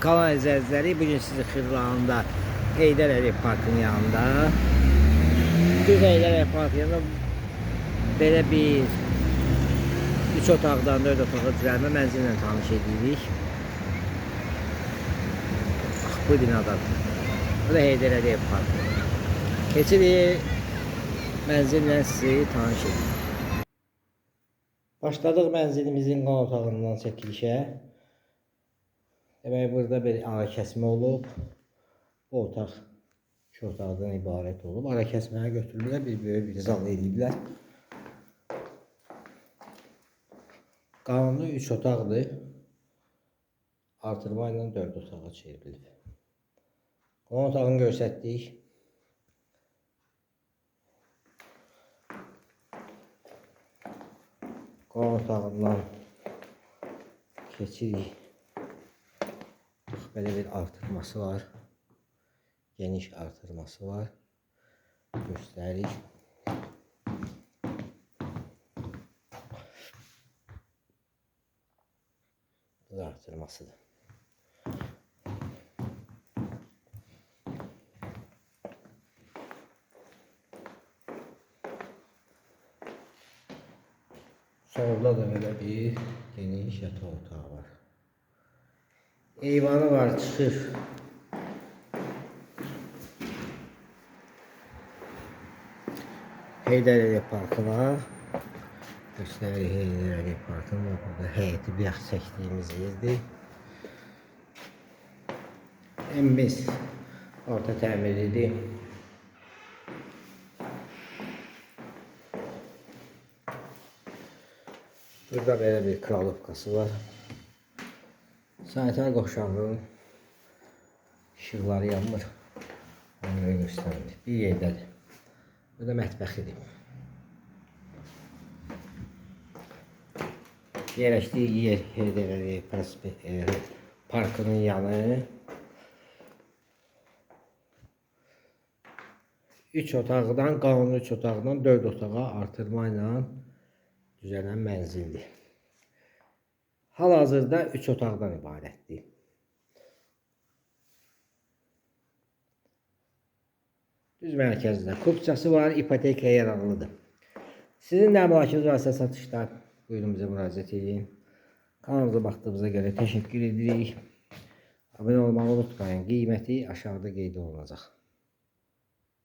Kanal izləyiciləri, bugün sizi Xırdalanında Heydər Əliyev Parkının yanında düz Heydər Əliyev Parkının yanında belə bir 3 otaqdan 4 otağa düzəlmə mənzillə tanış edirik. Bu binadadır. Bu da Heydər Əliyev Parkı. Keçirik mənzillə sizi tanış edirik. Başladıq mənzilimizin qan otağından çəkilişə. Demək, burada bir ara kəsmə olub. Bu otaq 2 otaqdan ibarət olub. Ara kəsməyə götürülürlər, bir böyük bir zal ediblər. Qanuni 3 otaqdır. Artırma ilə 4 otağa çevrilib. Qan otağını göstərdik. Qan otağından keçirik. Böyle bir artırması var. Geniş artırması var. Göstərik. Bu da artırmasıdır. Solda da böyle bir geniş yataq otağı var. Eyvanı var, çıxır. Heydər Əliyev Parkına. Göstərik Heydər Əliyev Parkına. Burada həyəti bir yax çəkdiyimiz yerdir. Evimiz orta təmirlidir. Burada belə bir kralovkası var. Sanitar qovşağının işıqları yanmır. Onu göstərir. Bir yerdədir. Bu da mətbəxidir. Yerləşdiyi yer Heydər Əliyev Parkının yanı. 3 otaqdan, qanuni 3 otaqdan 4 otağa artırma ilə düzələn mənzildir. Hal-hazırda 3 otaqdan ibarətdir. Düz mərkəzdə kupçası var, ipotekaya yararlıdır. Sizin də əmlakınız varsa satışda buyurun bizə müraciət edin. Kanalımıza baxdığınıza görə təşəkkür edirik. Abunə olmağı unutmayın. Qiyməti aşağıda qeyd olunacaq.